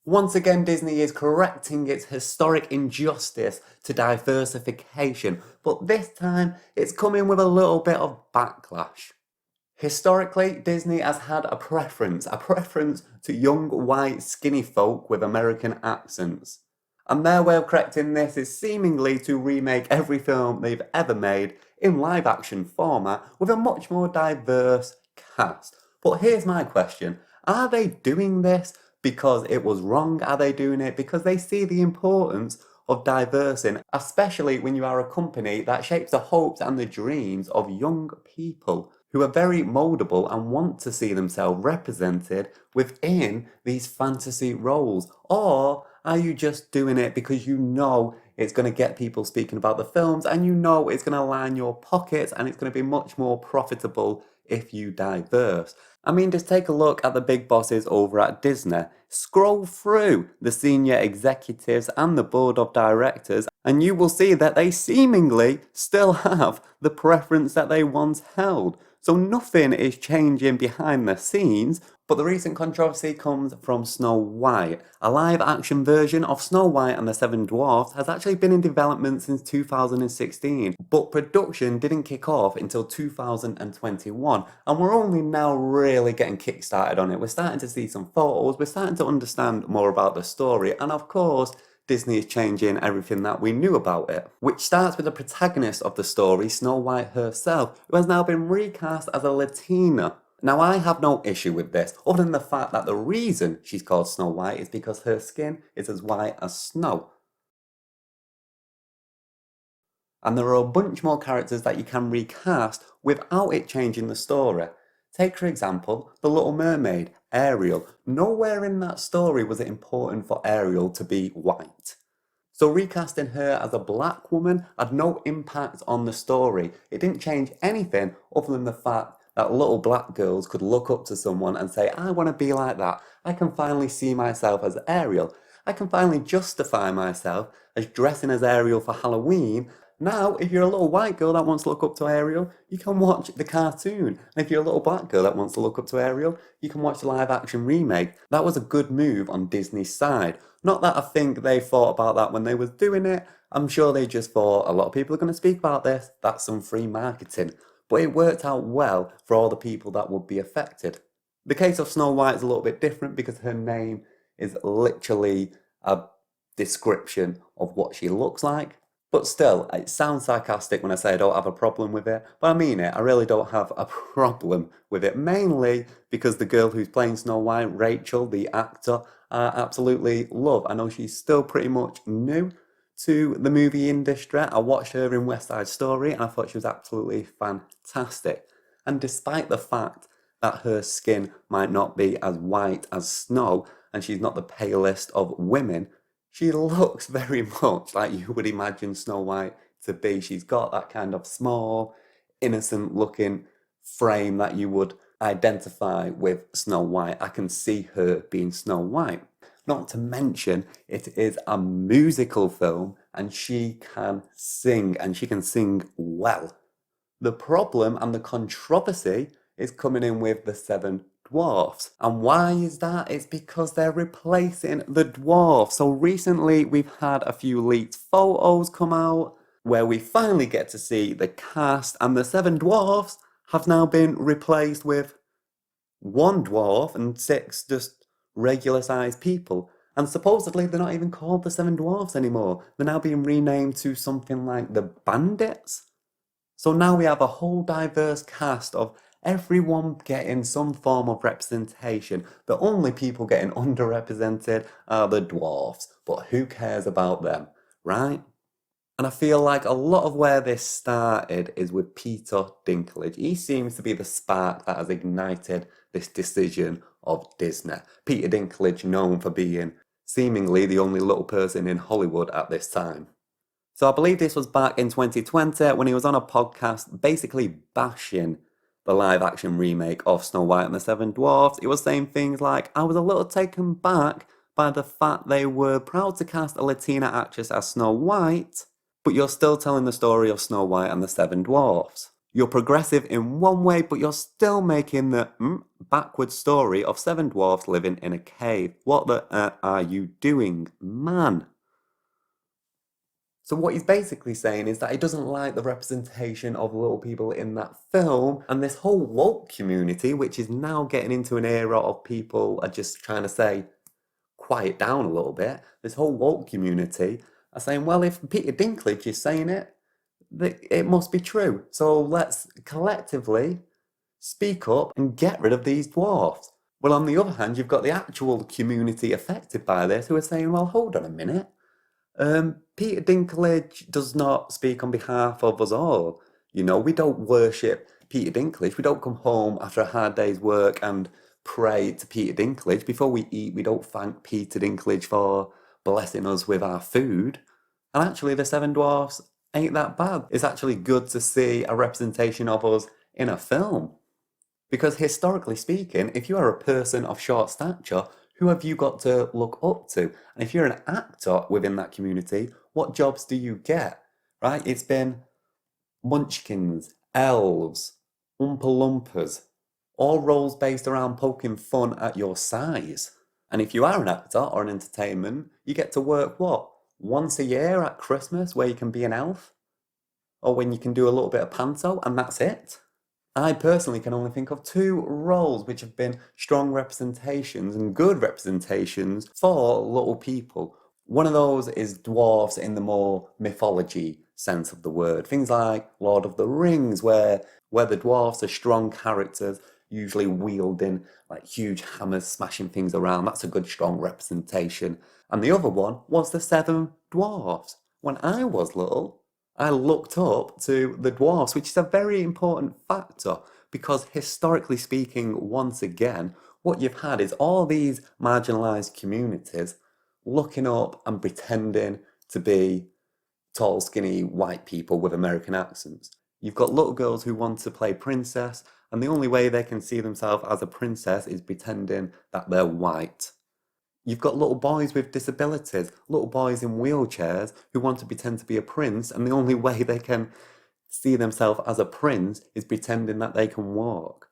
Once again, Disney is correcting its historic injustice to diversification, but this time it's coming with a little bit of backlash. Historically, Disney has had a preference to young, white, skinny folk with American accents. And their way of correcting this is seemingly to remake every film they've ever made in live action format with a much more diverse cast. But here's my question. Are they doing this because it was wrong? Are they doing it because they see the importance of diversing, especially when you are a company that shapes the hopes and the dreams of young people who are very moldable and want to see themselves represented within these fantasy roles? Or are you just doing it because you know it's going to get people speaking about the films and you know it's going to line your pockets and it's going to be much more profitable if you diverse? I mean, just take a look at the big bosses over at Disney. Scroll through the senior executives and the board of directors, and you will see that they seemingly still have the preference that they once held. So nothing is changing behind the scenes, but the recent controversy comes from Snow White. A live action version of Snow White and the Seven Dwarfs has actually been in development since 2016, but production didn't kick off until 2021, and we're only now really getting kick-started on it. We're starting to see some photos, we're starting to understand more about the story, and of course, Disney is changing everything that we knew about it. Which starts with the protagonist of the story, Snow White herself, who has now been recast as a Latina. Now, I have no issue with this, other than the fact that the reason she's called Snow White is because her skin is as white as snow. And there are a bunch more characters that you can recast without it changing the story. Take, for example, The Little Mermaid, Ariel. Nowhere in that story was it important for Ariel to be white. So recasting her as a black woman had no impact on the story. It didn't change anything other than the fact that little black girls could look up to someone and say, I want to be like that. I can finally see myself as Ariel. I can finally justify myself as dressing as Ariel for Halloween. Now, if you're a little white girl that wants to look up to Ariel, you can watch the cartoon. And if you're a little black girl that wants to look up to Ariel, you can watch the live action remake. That was a good move on Disney's side. Not that I think they thought about that when they was doing it. I'm sure they just thought a lot of people are going to speak about this. That's some free marketing. But it worked out well for all the people that would be affected. The case of Snow White is a little bit different because her name is literally a description of what she looks like. But still, it sounds sarcastic when I say I don't have a problem with it, but I mean it. I really don't have a problem with it, mainly because the girl who's playing Snow White, Rachel, the actor, I absolutely love. I know she's still pretty much new to the movie industry. I watched her in West Side Story and I thought she was absolutely fantastic. And despite the fact that her skin might not be as white as snow and she's not the palest of women, she looks very much like you would imagine Snow White to be. She's got that kind of small, innocent looking frame that you would identify with Snow White. I can see her being Snow White. Not to mention, it is a musical film and she can sing, and she can sing well. The problem and the controversy is coming in with the Seven Dwarfs. And why is that? It's because they're replacing the dwarfs. So recently we've had a few leaked photos come out where we finally get to see the cast, and the Seven Dwarfs have now been replaced with one dwarf and six just regular sized people. And supposedly they're not even called the Seven Dwarfs anymore. They're now being renamed to something like the Bandits. So now we have a whole diverse cast of everyone getting some form of representation. The only people getting underrepresented are the dwarfs, but who cares about them, right? And I feel like a lot of where this started is with Peter Dinklage. He seems to be the spark that has ignited this decision of Disney. Peter Dinklage, known for being seemingly the only little person in Hollywood at this time. So I believe this was back in 2020 when he was on a podcast basically bashing the live action remake of Snow White and the Seven Dwarfs. He was saying things like, I was a little taken back by the fact they were proud to cast a Latina actress as Snow White, but you're still telling the story of Snow White and the Seven Dwarfs. You're progressive in one way, but you're still making the backward story of seven dwarfs living in a cave. What the are you doing, man? So what he's basically saying is that he doesn't like the representation of little people in that film, and this whole woke community, which is now getting into an era of people are just trying to say, quiet down a little bit. This whole woke community are saying, well, if Peter Dinklage is saying it, it must be true. So let's collectively speak up and get rid of these dwarfs. Well, on the other hand, you've got the actual community affected by this who are saying, well, hold on a minute. Peter Dinklage does not speak on behalf of us all. You know, we don't worship Peter Dinklage. We don't come home after a hard day's work and pray to Peter Dinklage. Before we eat, we don't thank Peter Dinklage for blessing us with our food. And actually, the Seven Dwarfs ain't that bad. It's actually good to see a representation of us in a film. Because historically speaking, if you are a person of short stature, who have you got to look up to? And if you're an actor within that community, what jobs do you get? Right? It's been munchkins, elves, Oompa Loompas, all roles based around poking fun at your size. And if you are an actor or an entertainment, you get to work what? Once a year at Christmas where you can be an elf? Or when you can do a little bit of panto and that's it? I personally can only think of two roles which have been strong representations and good representations for little people. One of those is dwarfs in the more mythology sense of the word. Things like Lord of the Rings, where the dwarfs are strong characters, usually wielding like huge hammers, smashing things around. That's a good, strong representation. And the other one was the Seven Dwarfs. When I was little, I looked up to the dwarfs, which is a very important factor because historically speaking, once again, what you've had is all these marginalized communities looking up and pretending to be tall, skinny white people with American accents. You've got little girls who want to play princess, and the only way they can see themselves as a princess is pretending that they're white. You've got little boys with disabilities, little boys in wheelchairs who want to pretend to be a prince, and the only way they can see themselves as a prince is pretending that they can walk.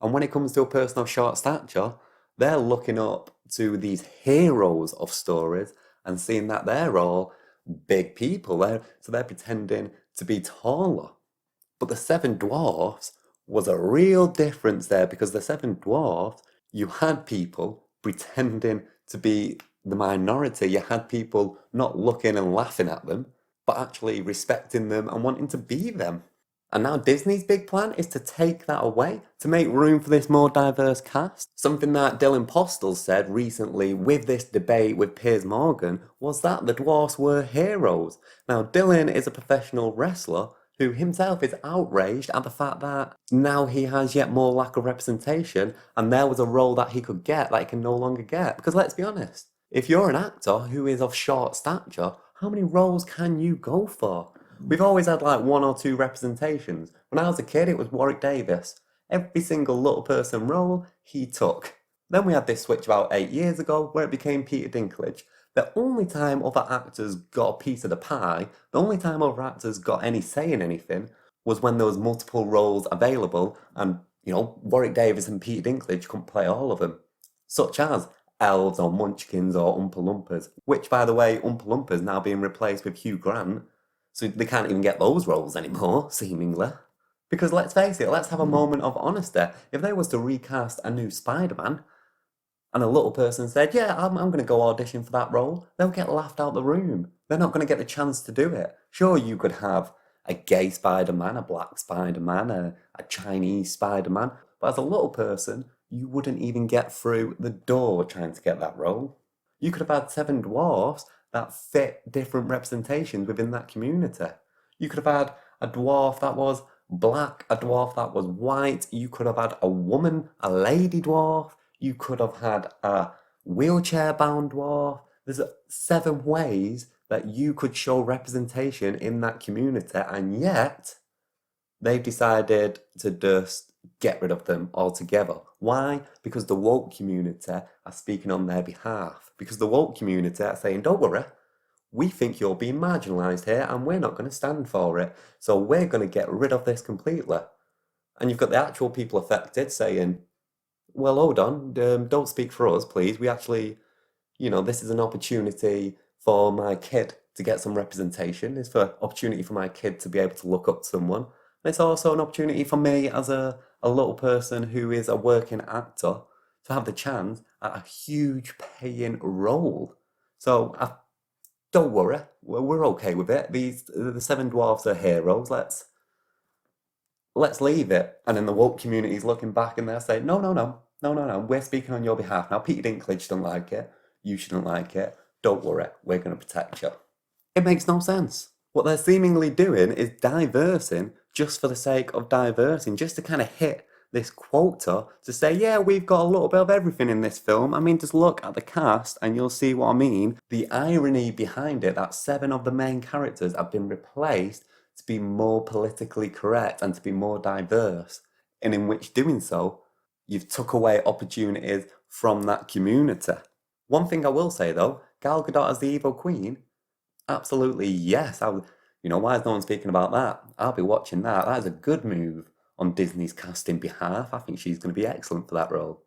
And when it comes to a person of short stature, they're looking up to these heroes of stories and seeing that they're all big people. So they're pretending to be taller. But the Seven Dwarfs was a real difference there because the Seven Dwarfs, you had people pretending to be the minority. You had people not looking and laughing at them, but actually respecting them and wanting to be them. And now Disney's big plan is to take that away, to make room for this more diverse cast. Something that Dylan Postel said recently with this debate with Piers Morgan was that the dwarfs were heroes. Now Dylan is a professional wrestler who himself is outraged at the fact that now he has yet more lack of representation and there was a role that he could get that he can no longer get. Because let's be honest, if you're an actor who is of short stature, how many roles can you go for? We've always had like one or two representations. When I was a kid, it was Warwick Davis. Every single little person role he took. Then we had this switch about 8 years ago where it became Peter Dinklage. The only time other actors got a piece of the pie, the only time other actors got any say in anything was when there was multiple roles available and, Warwick Davis and Peter Dinklage couldn't play all of them. Such as elves or munchkins or Oompa Loompas, which, by the way, Oompa Loompas now being replaced with Hugh Grant, so they can't even get those roles anymore, seemingly. Because let's face it, let's have a moment of honesty. If they was to recast a new Spider-Man, and a little person said, yeah, I'm going to go audition for that role, they'll get laughed out the room. They're not going to get the chance to do it. Sure, you could have a gay Spider-Man, a black Spider-Man, a Chinese Spider-Man, but as a little person, you wouldn't even get through the door trying to get that role. You could have had seven dwarfs that fit different representations within that community. You could have had a dwarf that was black, a dwarf that was white. You could have had a woman, a lady dwarf. You could have had a wheelchair-bound dwarf. There's 7 ways that you could show representation in that community, and yet they've decided to just get rid of them altogether. Why? Because the woke community are speaking on their behalf. Because the woke community are saying, don't worry, we think you're being marginalised here and we're not going to stand for it. So we're going to get rid of this completely. And you've got the actual people affected saying, well, hold on, don't speak for us, please. We actually, this is an opportunity for my kid to get some representation. It's for opportunity for my kid to be able to look up to someone. And it's also an opportunity for me as a little person who is a working actor to have the chance at a huge paying role. So don't worry, we're okay with it. The seven dwarfs are heroes. Let's leave it. And then the woke community is looking back and they're saying, no, no, no, no, no, no. We're speaking on your behalf now. Peter Dinklage don't like it. You shouldn't like it. Don't worry, we're going to protect you. It makes no sense. What they're seemingly doing is diversing just for the sake of diversing, just to kind of hit this quota to say, yeah, we've got a little bit of everything in this film. I mean, just look at the cast and you'll see what I mean. The irony behind it, that 7 of the main characters have been replaced to be more politically correct and to be more diverse, and in which doing so, you've took away opportunities from that community. One thing I will say though, Gal Gadot as the evil queen, absolutely yes. Why is no one speaking about that? I'll be watching that. That is a good move on Disney's casting behalf. I think she's going to be excellent for that role.